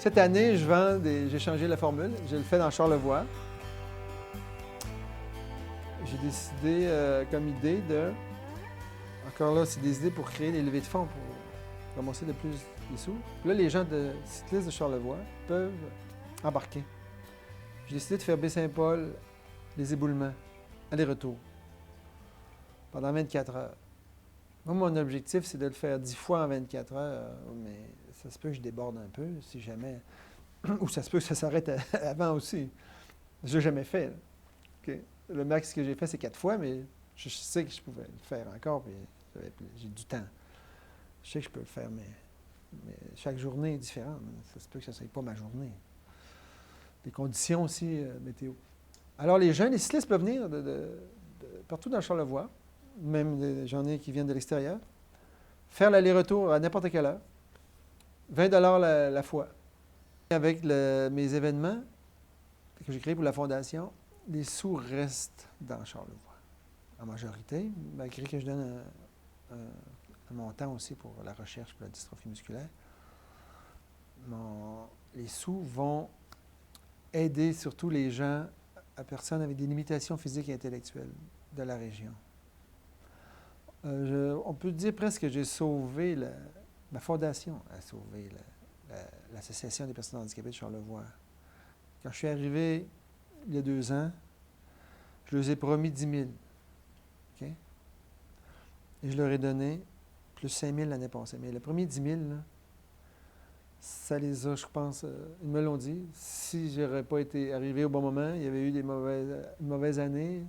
Cette année, j'ai changé la formule. Je le fais dans Charlevoix. J'ai décidé comme idée de... Encore là, c'est des idées pour créer des levées de fonds, pour ramasser de plus les sous. Puis là, les gens de cyclistes de Charlevoix peuvent embarquer. J'ai décidé de faire Baie-Saint-Paul, les éboulements, aller-retour, pendant 24 heures. Moi, mon objectif, c'est de le faire 10 fois en 24 heures, mais ça se peut que je déborde un peu, si jamais. Ou ça se peut que ça s'arrête avant aussi. Je l'ai jamais fait. Okay. Le max que j'ai fait, c'est 4 fois, mais je sais que je pouvais le faire encore, puis j'ai du temps. Je sais que je peux le faire, mais chaque journée est différente. Ça se peut que ça ne soit pas ma journée. Les conditions aussi, météo. Alors, les jeunes, les cyclistes peuvent venir de partout dans Charlevoix, même j'en ai qui viennent de l'extérieur, faire l'aller-retour à n'importe quelle heure, 20 $ la fois. Avec mes événements que j'ai créés pour la Fondation, les sous restent dans Charlevoix, en majorité, malgré que je donne un montant aussi pour la recherche pour la dystrophie musculaire. Les sous vont aider surtout les gens, à personnes avec des limitations physiques et intellectuelles de la région. On peut dire presque que j'ai sauvé, ma fondation a sauvé l'Association des personnes handicapées de Charlevoix. Quand je suis arrivé il y a 2 ans, je leur ai promis 10 000. Okay? Et je leur ai donné plus 5 000 l'année passée. Mais le premier 10 000, là, ça les a, je pense, ils me l'ont dit. Si je n'aurais pas été arrivé au bon moment, il y avait eu une mauvaise année.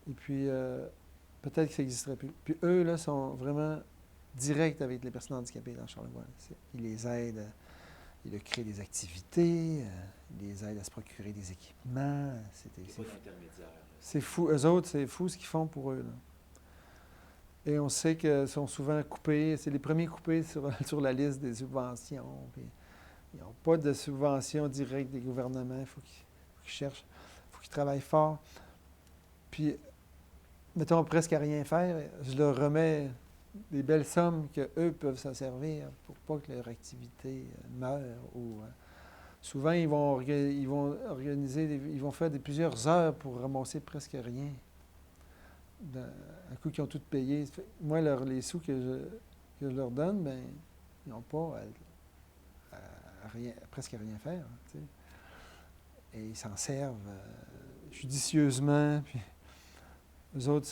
Et puis, peut-être que ça n'existerait plus. Puis eux, là, sont vraiment directs avec les personnes handicapées dans Charlevoix. Ils les aident, ils leur créent des activités, ils les aident à se procurer des équipements. C'est fou. Eux autres, c'est fou ce qu'ils font pour eux, là. Et on sait qu'ils sont souvent coupés. C'est les premiers coupés sur la liste des subventions. Puis, ils n'ont pas de subventions directes des gouvernements. Il faut qu'ils cherchent, il faut qu'ils travaillent fort. Puis, mettons, presque à rien faire, je leur remets des belles sommes qu'eux peuvent s'en servir pour pas que leur activité meure. Souvent, ils vont organiser, ils vont faire plusieurs heures pour ramasser presque rien. Un coup qu'ils ont tout payé. Moi, les sous que je leur donne, bien, ils n'ont pas presque à rien faire. Tu sais. Et ils s'en servent judicieusement. Puis eux autres,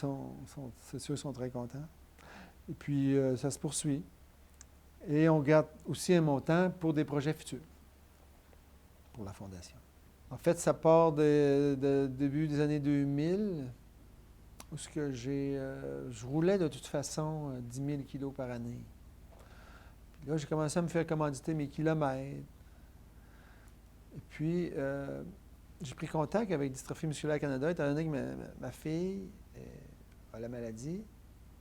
c'est sûr, sont très contents. Et puis, ça se poursuit. Et on garde aussi un montant pour des projets futurs, pour la Fondation. En fait, ça part de début des années 2000, où je roulais de toute façon 10 000 kilos par année. Puis là, j'ai commencé à me faire commanditer mes kilomètres. Et puis, j'ai pris contact avec Dystrophie musculaire Canada, étant donné que ma fille a la maladie.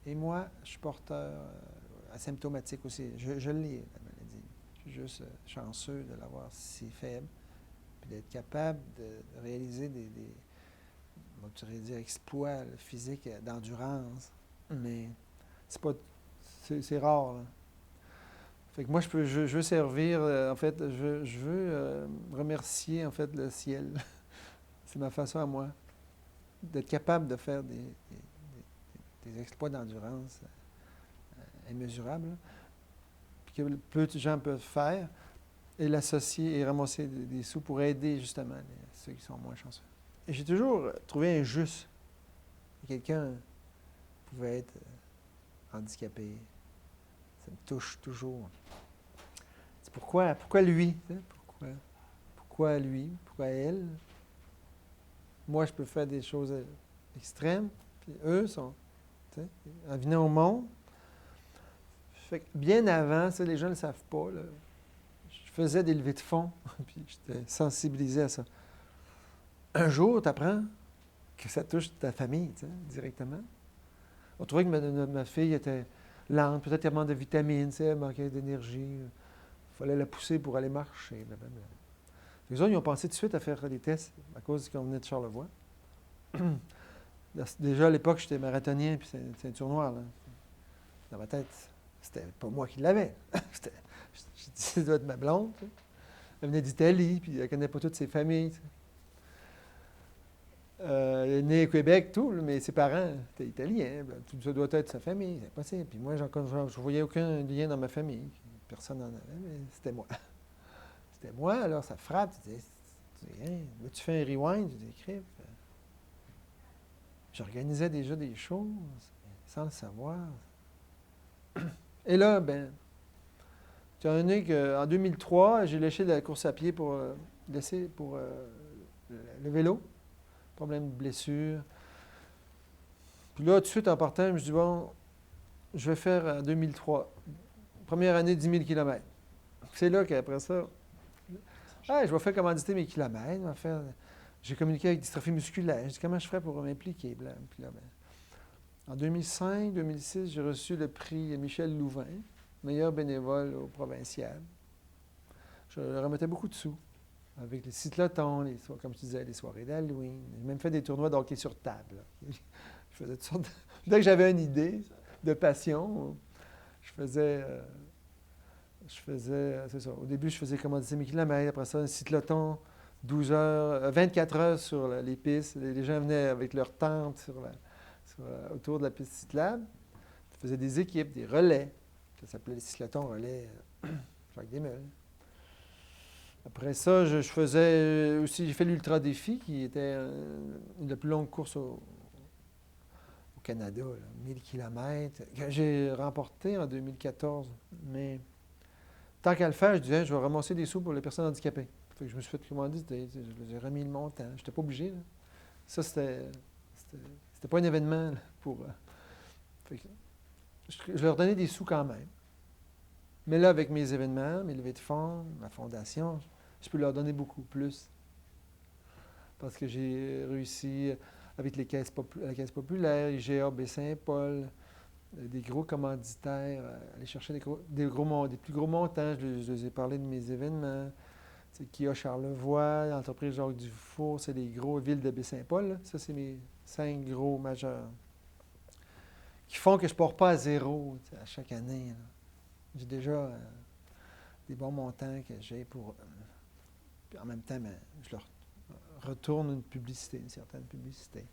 Et moi, je suis porteur asymptomatique aussi. Je l'ai, la maladie. Je suis juste chanceux de l'avoir si faible, puis d'être capable de réaliser je vais dire exploits physiques d'endurance. Mais c'est rare, là. Fait que moi, je veux servir, en fait, je veux remercier, en fait, le ciel. C'est ma façon à moi d'être capable de faire des exploits d'endurance immesurables, là, puis que peu de gens peuvent faire, et l'associer et ramasser des sous pour aider, justement, ceux qui sont moins chanceux. Et j'ai toujours trouvé injuste que quelqu'un pouvait être handicapé. Ça me touche toujours. C'est pourquoi lui? Pourquoi lui? Pourquoi elle? Moi, je peux faire des choses extrêmes, puis eux venaient au monde. Fait que bien avant, ça, les gens ne le savent pas, là, je faisais des levées de fonds, puis j'étais sensibilisé à ça. Un jour, tu apprends que ça touche ta famille, directement. On trouvait que ma fille était lente, peut-être qu'elle manquait de vitamines, elle manquait d'énergie. Il fallait la pousser pour aller marcher. Blablabla. Les autres, ils ont pensé tout de suite à faire des tests à cause qu'on venait de Charlevoix. Déjà, à l'époque, j'étais marathonien puis ceinture noire. Là. Dans ma tête, c'était pas moi qui l'avais. J'ai dit, ça doit être ma blonde. Elle venait d'Italie, puis elle ne connaît pas toutes ses familles. Elle est née au Québec, tout, mais ses parents étaient italiens. Ben, tout ça doit être sa famille, c'est impossible. Puis moi, je ne voyais aucun lien dans ma famille. Personne n'en avait, mais c'était moi. C'était moi, alors ça frappe. Tu dis, hein, là, tu fais un rewind, tu décris. J'organisais déjà des choses sans le savoir. Et là, ben, tu as donné qu'en 2003, j'ai lâché la course à pied pour le vélo. Problème de blessure. Puis là, tout de suite, en partant, je me dis, bon, je vais faire en 2003. Première année, 10 000 km. C'est là qu'après ça, je vais faire commanditer mes kilomètres. J'ai communiqué avec dystrophie musculaire. Je dis, comment je ferais pour m'impliquer? Puis là, ben, en 2005, 2006, j'ai reçu le prix Michel Louvain, meilleur bénévole au provincial. Je remettais beaucoup de sous. Avec les cyclotons, comme je disais, les soirées d'Halloween. J'ai même fait des tournois de hockey sur table. Je faisais toutes sortes Dès que j'avais une idée de passion, je faisais c'est ça. Au début, je faisais commanditer mes kilomètres. Après ça, un cycloton, 12 heures, 24 heures sur les pistes. Les gens venaient avec leur tente autour de la piste cyclable. Je faisais des équipes, des relais. Ça s'appelait les cyclotons relais Jacques Desmeules. Après ça, je faisais aussi, j'ai fait l'Ultra Défi, qui était une des plus longues courses au Canada, 1000 km, que j'ai remporté en 2014. Mais tant qu'à le faire, je disais, je vais ramasser des sous pour les personnes handicapées. Fait que je me suis fait commander, j'ai remis le montant. Je n'étais pas obligé. Là. Ça, c'était pas un événement là, pour. Fait que je leur donnais des sous quand même. Mais là, avec mes événements, mes levées de fonds, ma fondation, je peux leur donner beaucoup plus. Parce que j'ai réussi avec la Caisse populaire, IGA, Baie-Saint-Paul, des gros commanditaires, aller chercher des plus gros montants. Je les ai parlé de mes événements. C'est Kia Charlevoix, l'entreprise Jacques Dufour, c'est les gros villes de Baie-Saint-Paul. Là. Ça, c'est mes 5 gros majeurs. Qui font que je ne pars pas à zéro à chaque année. Là. J'ai déjà des bons montants que j'ai pour... puis en même temps, ben, je leur retourne une certaine publicité.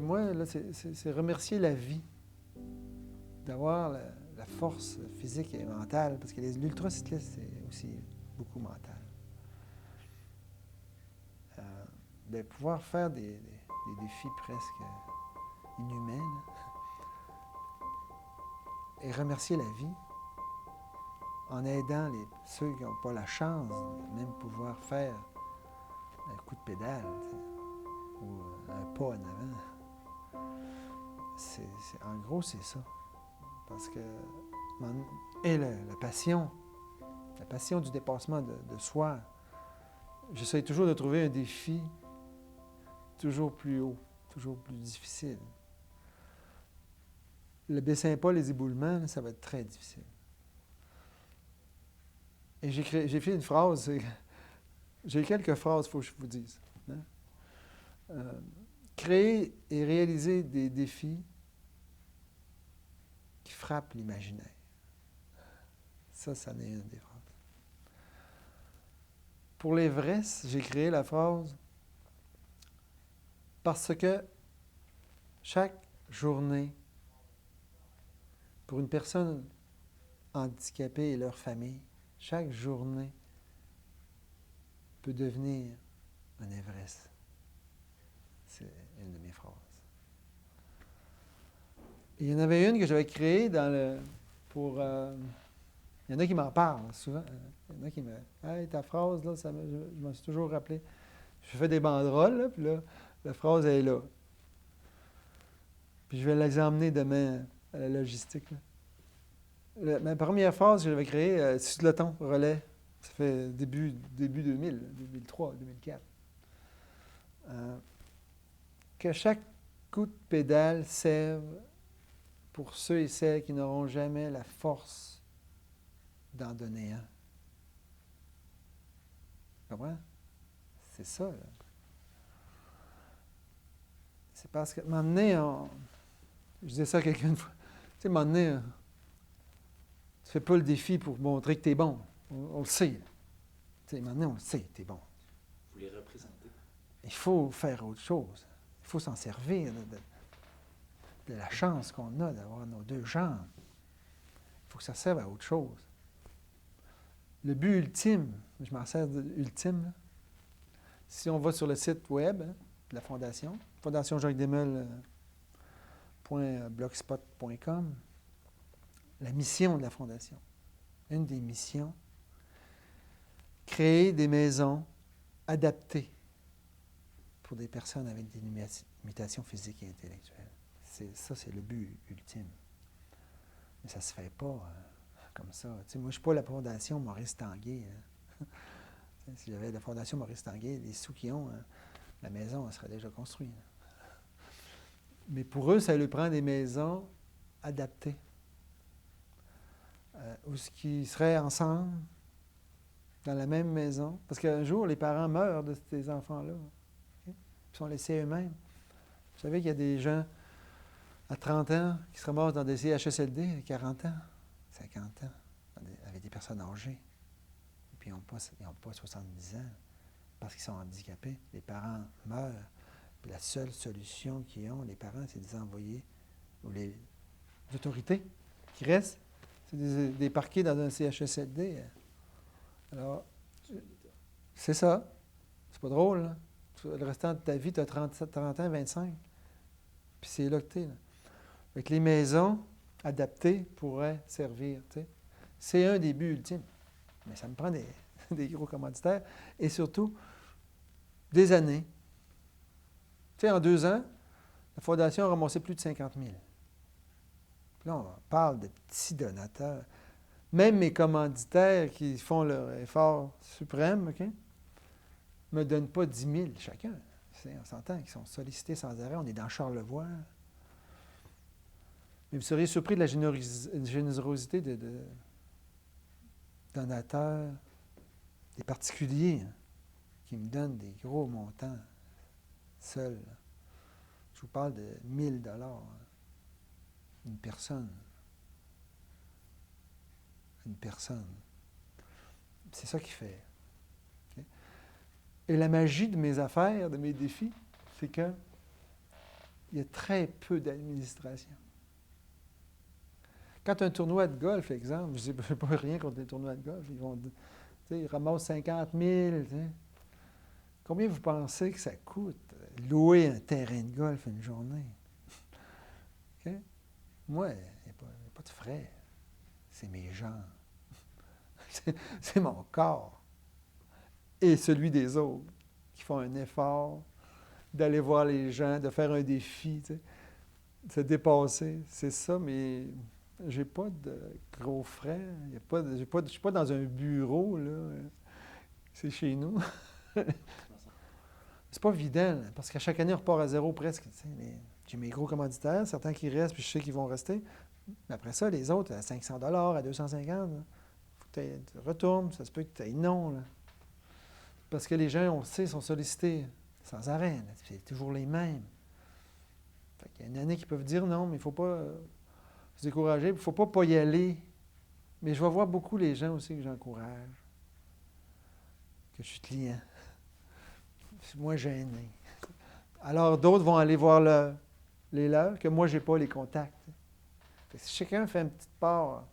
Moi, là, c'est remercier la vie d'avoir la force physique et mentale, parce que l'ultracycliste, c'est aussi beaucoup mental. De pouvoir faire des défis presque inhumains, là, et remercier la vie en aidant ceux qui n'ont pas la chance de même pouvoir faire un coup de pédale ou un pas en avant. En gros, c'est ça. Parce que... Et la passion du dépassement de soi. J'essaie toujours de trouver un défi toujours plus haut, toujours plus difficile. Le Baie-Saint-Paul, les éboulements, ça va être très difficile. Et j'ai fait une phrase, j'ai quelques phrases, il faut que je vous dise. Hein? Créer et réaliser des défis qui frappent l'imaginaire. Ça en est une des phrases. Pour l'Everest, j'ai créé la phrase parce que chaque journée, pour une personne handicapée et leur famille, chaque journée peut devenir un Everest. C'est une de mes phrases. Et il y en avait une que j'avais créée pour... il y en a qui m'en parlent souvent. Il y en a qui me... Hey, ta phrase, là, je m'en suis toujours rappelé. Je fais des banderoles, là, puis là, la phrase est là. Puis je vais les emmener demain à la logistique. Là. Ma première phrase que j'avais créée, cycloton, relais. Ça fait début 2000, 2003, 2004. Que chaque coups de pédale servent pour ceux et celles qui n'auront jamais la force d'en donner un. Tu comprends? C'est ça, là. C'est parce qu'à un moment donné, je disais ça à quelqu'un une fois, tu sais, à un moment donné, tu ne fais pas le défi pour montrer que tu es bon. On le sait. Tu sais, à un moment donné, on le sait que tu es bon. Vous les représentez. Il faut faire autre chose. Il faut s'en servir de la chance qu'on a d'avoir nos deux jambes. Il faut que ça serve à autre chose. Le but ultime, je m'en sers ultime, là. Si on va sur le site web de la Fondation, fondationjacquesdemel.blogspot.com, la mission de la Fondation, une des missions, créer des maisons adaptées pour des personnes avec des limitations physiques et intellectuelles. Ça, c'est le but ultime. Mais ça ne se fait pas comme ça. Tu sais, moi, je ne suis pas la Fondation Maurice Tanguay. Hein. Si j'avais la Fondation Maurice Tanguay, les sous qu'ils ont, la maison, elle serait déjà construite. Mais pour eux, ça leur prend des maisons adaptées, où ce qui seraient ensemble, dans la même maison. Parce qu'un jour, les parents meurent de ces enfants-là. Okay? Ils sont laissés eux-mêmes. Vous savez qu'il y a des gens à 30 ans qui seraient morts dans des CHSLD à 40 ans, 50 ans, avec des personnes âgées. Et puis ils n'ont pas 70 ans parce qu'ils sont handicapés. Les parents meurent. Puis la seule solution qu'ils ont, les parents, c'est de les envoyer, ou les autorités qui restent, c'est des parquer dans un CHSLD. Alors, c'est ça. C'est pas drôle, là. Le restant de ta vie, tu as 30 ans, 25. Puis c'est là que tu es. Avec les maisons adaptées pourraient servir. T'sais. C'est un des buts ultimes. Mais ça me prend des gros commanditaires. Et surtout, des années. Tu sais, en 2 ans, la Fondation a ramassé plus de 50 000. Puis là, on parle de petits donateurs. Même mes commanditaires qui font leur effort suprême, OK, ne me donnent pas 10 000 chacun. On s'entend qu'ils sont sollicités sans arrêt. On est dans Charlevoix. Mais vous seriez surpris de la générosité de donateurs, des particuliers, hein, qui me donnent des gros montants seuls. Je vous parle de 1 000 $, une personne. Une personne. C'est ça qui fait. Okay? Et la magie de mes affaires, de mes défis, c'est que il y a très peu d'administration. Quand un tournoi de golf, exemple, je n'ai pas rien contre les tournois de golf, ils ramassent 50 000. T'sais. Combien vous pensez que ça coûte louer un terrain de golf une journée? Okay? Moi, il n'y a pas de frais. C'est mes gens. C'est mon corps. Et celui des autres qui font un effort d'aller voir les gens, de faire un défi, de se dépasser. C'est ça, mais je n'ai pas de gros frais. Je ne suis pas dans un bureau, là. C'est chez nous. C'est pas évident, là, parce qu'à chaque année, on repart à zéro presque. J'ai mes gros commanditaires, certains qui restent, puis je sais qu'ils vont rester. Mais après ça, les autres, à 500 $, à 250 $, il faut que tu retournes, ça se peut que tu aies non. Là. Parce que les gens, on le sait, sont sollicités sans arrêt. Là. C'est toujours les mêmes. Fait qu'il y a une année qui peuvent dire non, mais il ne faut pas se décourager, il ne faut pas y aller. Mais je vais voir beaucoup les gens aussi que j'encourage, que je suis client. Je suis moins gêné. Alors, d'autres vont aller voir les leurs, que moi, je n'ai pas les contacts. Fait que si chacun fait une petite part,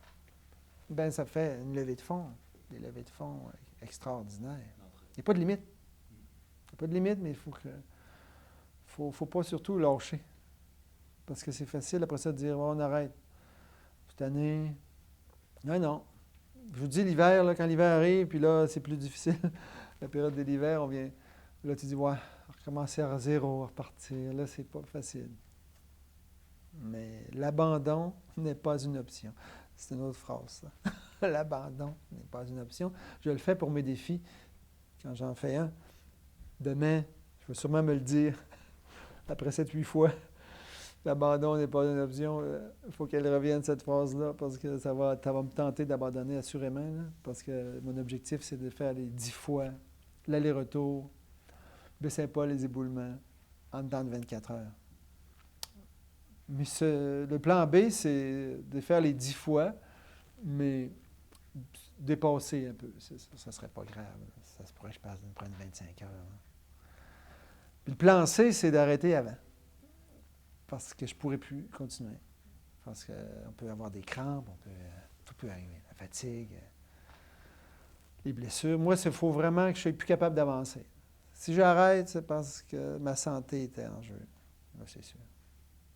ben ça fait une levée de fonds. Des levées de fonds extraordinaires. Il n'y a pas de limite. Il n'y a pas de limite, mais il faut pas surtout lâcher. Parce que c'est facile après ça de dire oh, on arrête. Cette année. Non. Je vous dis l'hiver, là, quand l'hiver arrive, puis là, c'est plus difficile. La période de l'hiver, on vient. Là, tu dis ouais, recommencer à zéro, repartir. Là, c'est pas facile. Mais l'abandon n'est pas une option. C'est une autre phrase, ça. L'abandon n'est pas une option. Je le fais pour mes défis. Quand j'en fais un, demain, je vais sûrement me le dire, après 7-8 fois, l'abandon n'est pas une option. Il faut qu'elle revienne, cette phrase-là, parce que ça va me tenter d'abandonner assurément, là, parce que mon objectif, c'est de faire les 10 fois l'aller-retour, Baie-Saint-Paul, les éboulements, en dedans de 24 heures. Mais le plan B, c'est de faire les 10 fois, mais dépasser un peu. Ça ne serait pas grave. Ça se pourrait que je prenne 25 heures. Là. Puis le plan C, c'est d'arrêter avant. Parce que je ne pourrais plus continuer. Parce qu'on peut avoir des crampes, tout peut arriver. La fatigue, les blessures. Moi, il faut vraiment que je sois plus capable d'avancer. Si j'arrête, c'est parce que ma santé était en jeu. Là, c'est sûr.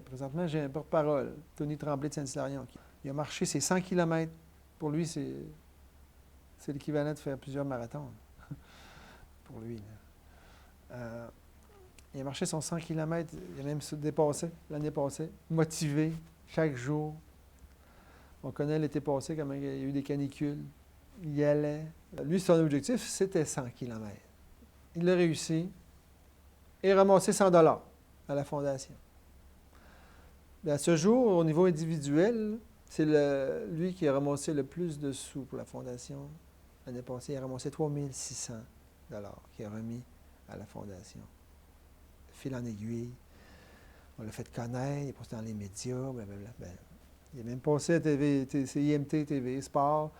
Présentement, j'ai un porte-parole, Tony Tremblay de Saint-Hilarion. Il a marché ses 100 km. Pour lui, c'est l'équivalent de faire plusieurs marathons. Pour lui. Il a marché son 100 km, il a même dépassé l'année passée, motivé, chaque jour. On connaît l'été passé, comment il y a eu des canicules. Il y allait. Lui, son objectif, c'était 100 km. Il l'a réussi et ramassé 100 $ à la Fondation. Bien, à ce jour, au niveau individuel, c'est lui qui a ramassé le plus de sous pour la Fondation. L'année passée, il a ramassé 3 600 $ qu'il a remis à la Fondation. Fil en aiguille. On l'a fait connaître, il est passé dans les médias, blablabla. Il est même passé à IMT, TV Sport.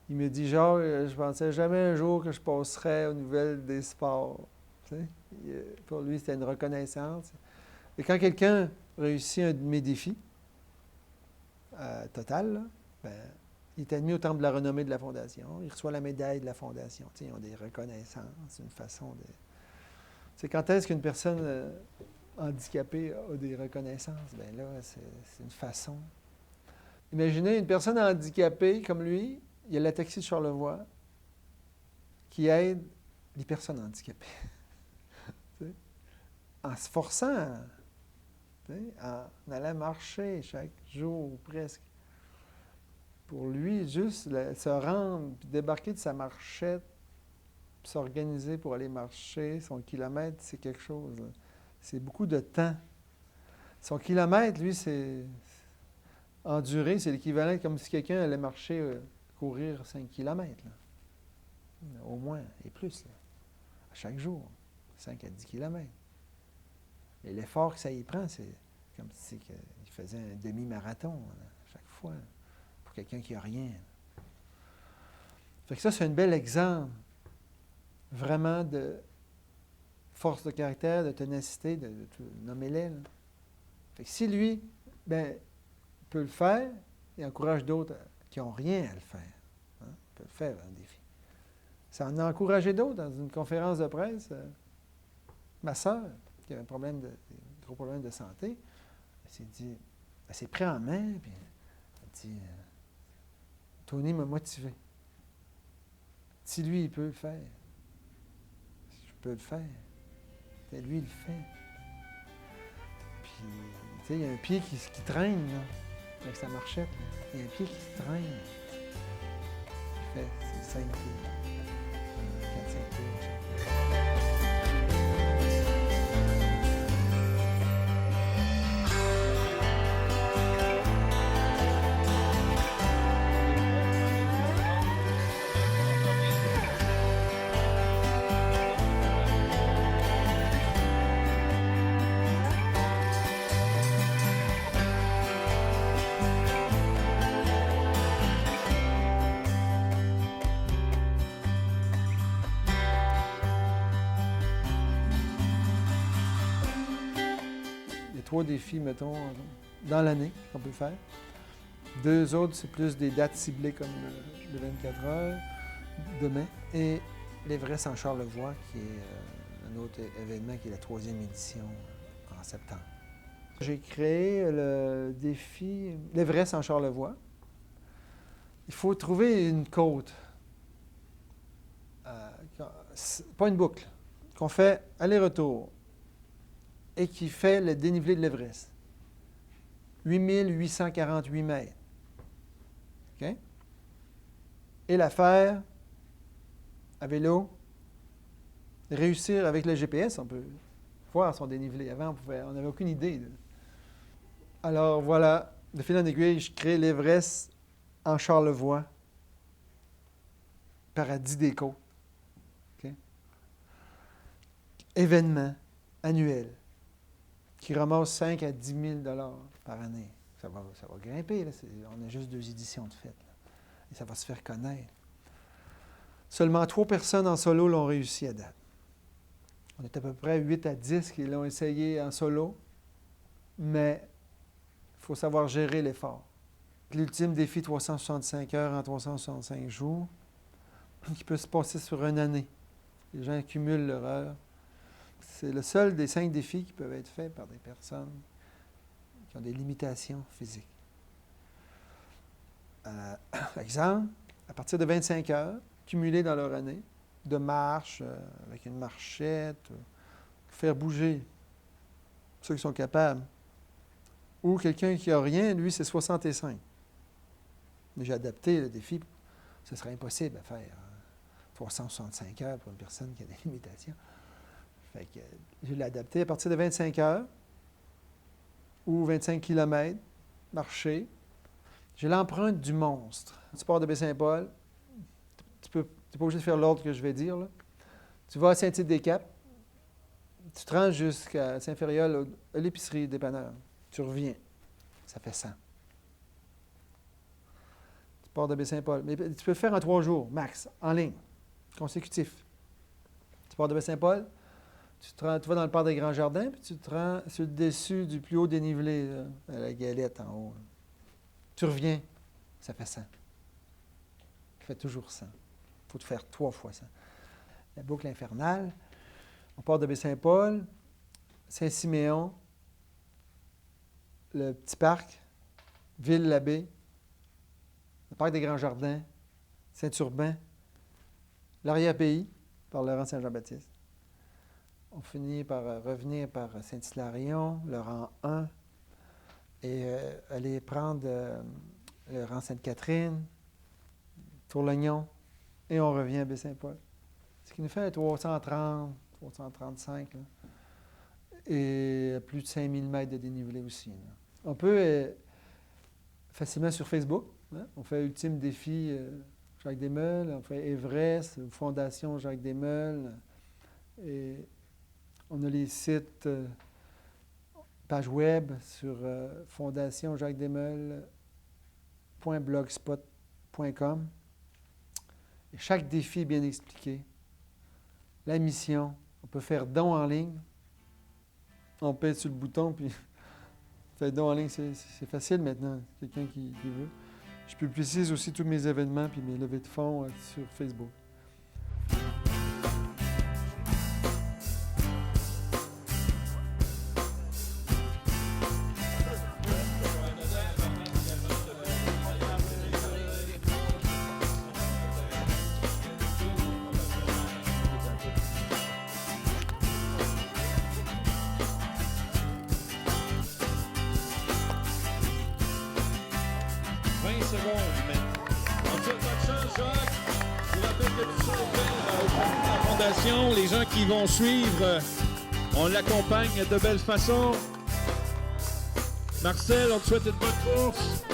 Il me dit, genre, je pensais jamais un jour que je passerais aux nouvelles des sports. Tu sais? Pour lui, c'était une reconnaissance. Et quand quelqu'un réussit un de mes défis, total, là, il est admis au Temple de la renommée de la Fondation. Il reçoit la médaille de la Fondation. Tu sais, ils ont des reconnaissances, une façon de... C'est quand est-ce qu'une personne handicapée a des reconnaissances? Bien là, c'est une façon. Imaginez une personne handicapée comme lui, il y a la taxi de Charlevoix qui aide les personnes handicapées. En se forçant, en allant marcher chaque jour presque. Pour lui, juste se rendre, puis débarquer de sa marchette, puis s'organiser pour aller marcher, son kilomètre, c'est quelque chose. Là. C'est beaucoup de temps. Son kilomètre, lui, c'est endurer, c'est l'équivalent comme si quelqu'un allait marcher, courir 5 kilomètres. Là. Au moins, et plus, là. À chaque jour, 5 à 10 kilomètres. Et l'effort que ça y prend, c'est comme si il faisait un demi-marathon là, chaque fois, pour quelqu'un qui n'a rien. Fait que ça, c'est un bel exemple, vraiment, de force de caractère, de ténacité, de nommez-les. Fait que si lui, peut le faire, il encourage d'autres qui n'ont rien à le faire. Hein? Il peut le faire, un défi. Ça en a encouragé d'autres dans une conférence de presse. Ma sœur, qui avait un gros problème de santé, elle s'est pris en main, puis elle dit, Tony m'a motivé. Si lui, il peut le faire, je peux le faire. Et lui, il le fait. Puis, tu sais, il y a un pied qui traîne, là, avec sa marchette. Là. Il y a un pied qui se traîne. Il fait ses 5 pieds. 4-5 pieds. Il y a 3 défis, mettons, dans l'année qu'on peut faire. 2 autres, c'est plus des dates ciblées comme le 24 heures, demain, et l'Everest en Charlevoix, qui est un autre événement, qui est la 3e édition en septembre. J'ai créé le défi l'Everest en Charlevoix. Il faut trouver une côte, pas une boucle, qu'on fait aller-retour et qui fait le dénivelé de l'Everest. 8848 mètres. OK? Et la faire à vélo, réussir avec le GPS, on peut voir son dénivelé. Avant, on n'avait aucune idée. Alors voilà, de fil en aiguille, je crée l'Everest en Charlevoix, paradis des côtes. Okay? Événement annuel qui ramasse 5 à 10 000 par année. Ça va grimper, là. On a juste 2 éditions de fête. Là. Et ça va se faire connaître. Seulement 3 personnes en solo l'ont réussi à date. On est à peu près 8 à 10 qui l'ont essayé en solo, mais il faut savoir gérer l'effort. L'ultime défi 365 heures en 365 jours, qui peut se passer sur une année. Les gens accumulent leur heure. C'est le seul des 5 défis qui peuvent être faits par des personnes qui ont des limitations physiques. Exemple, à partir de 25 heures, cumulées dans leur année, de marche, avec une marchette, faire bouger ceux qui sont capables. Ou quelqu'un qui n'a rien, lui, c'est 65. Mais j'ai adapté le défi. Ce serait impossible à faire 365 heures pour une personne qui a des limitations. Fait que je l'ai adapté à partir de 25 heures ou 25 km, marcher. J'ai l'empreinte du monstre. Tu pars de Baie-Saint-Paul, tu n'es pas obligé de faire l'ordre que je vais dire. Là. Tu vas à Saint-Tite-des-Caps, tu te rends jusqu'à Saint-Fériol, à l'épicerie dépanneur. Tu reviens, ça fait 100. Tu pars de Baie-Saint-Paul. Mais tu peux le faire en 3 jours, max, en ligne, consécutif. Tu pars de Baie-Saint-Paul, tu vas dans le parc des Grands Jardins, puis tu te rends sur le dessus du plus haut dénivelé, là, à la Galette en haut. Là. Tu reviens, ça fait 100. Ça fait toujours 100. Il faut te faire 3 fois 100. La boucle infernale, on part de Baie-Saint-Paul, Saint-Siméon, le petit parc, Ville-l'Abbé, le parc des Grands Jardins, Saint-Urbain, l'arrière-pays, par le rang Saint-Jean-Baptiste. On finit par revenir par Saint-Hilarion, le rang 1, et aller prendre le rang Sainte-Catherine, Tourlegnon, et on revient à Baie-Saint-Paul. Ce qui nous fait 330, 335, là, et plus de 5000 mètres de dénivelé aussi. Là. On peut facilement sur Facebook, hein, on fait Ultime Défi Jacques Desmeules, on fait Everest, Fondation Jacques Desmeules, et on a les sites, page web sur fondationjacquesdesmeules.blogspot.com. Et chaque défi est bien expliqué. La mission, on peut faire don en ligne. On pèse sur le bouton, puis faire don en ligne, c'est facile maintenant, quelqu'un qui veut. Je publicise aussi tous mes événements puis mes levées de fonds sur Facebook. Les gens qui vont suivre, on l'accompagne de belle façon. Marcel, on te souhaite une bonne course.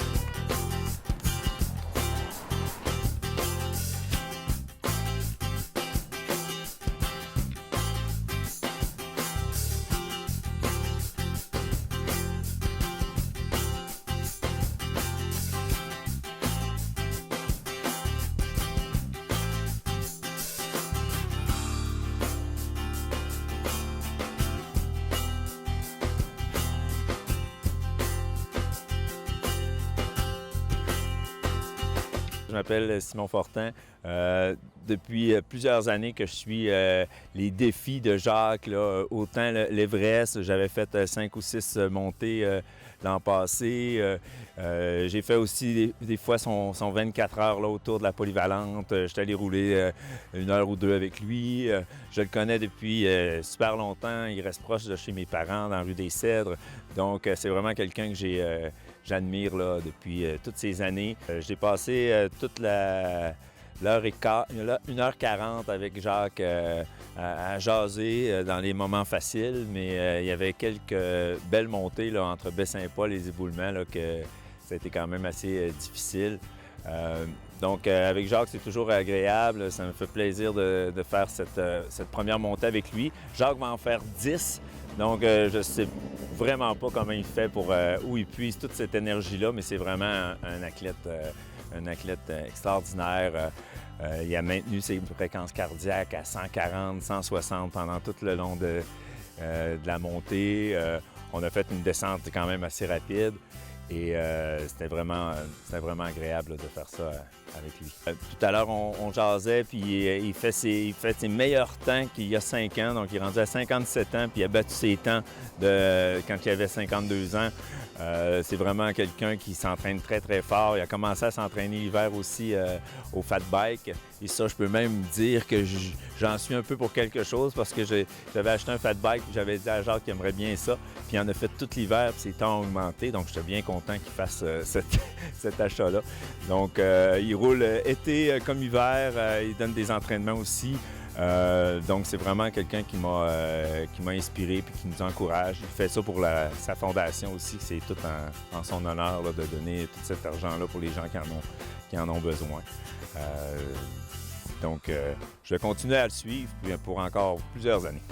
Je m'appelle Simon Fortin. Depuis plusieurs années que je suis les défis de Jacques, là, autant l'Everest, j'avais fait 5 ou 6 montées l'an passé. J'ai fait aussi des fois son 24 heures là, autour de la polyvalente. J'étais allé rouler 1 heure ou 2 avec lui. Je le connais depuis super longtemps. Il reste proche de chez mes parents, dans la rue des Cèdres. Donc, c'est vraiment quelqu'un que j'admire là, depuis toutes ces années. J'ai passé toute 1h40 avec Jacques à jaser dans les moments faciles, mais il y avait quelques belles montées là, entre Baie-Saint-Paul et les éboulements là, que ça a été quand même assez difficile. Donc, avec Jacques, c'est toujours agréable. Ça me fait plaisir de faire cette première montée avec lui. Jacques va en faire 10. Donc, je ne sais vraiment pas comment il fait pour où il puise toute cette énergie-là, mais c'est vraiment un athlète extraordinaire. Il a maintenu ses fréquences cardiaques à 140, 160 pendant tout le long de la montée. On a fait une descente quand même assez rapide. Et c'était vraiment agréable là, de faire ça avec lui. Tout à l'heure, on jasait, puis il fait ses meilleurs temps qu'il y a 5 ans. Donc, il est rendu à 57 ans, puis il a battu ses temps de quand il avait 52 ans. C'est vraiment quelqu'un qui s'entraîne très, très fort. Il a commencé à s'entraîner l'hiver aussi au fat bike. Et ça, je peux même dire que j'en suis un peu pour quelque chose parce que j'avais acheté un fat bike et j'avais dit à Jacques qu'il aimerait bien ça. Puis il en a fait tout l'hiver, puis ses temps ont augmenté. Donc, j'étais bien content qu'il fasse cet achat-là. Donc, il roule été comme hiver. Il donne des entraînements aussi. Donc, c'est vraiment quelqu'un qui m'a inspiré et qui nous encourage. Il fait ça pour sa fondation aussi. C'est tout en son honneur là, de donner tout cet argent-là pour les gens qui en ont besoin. Donc, je vais continuer à le suivre pour encore plusieurs années.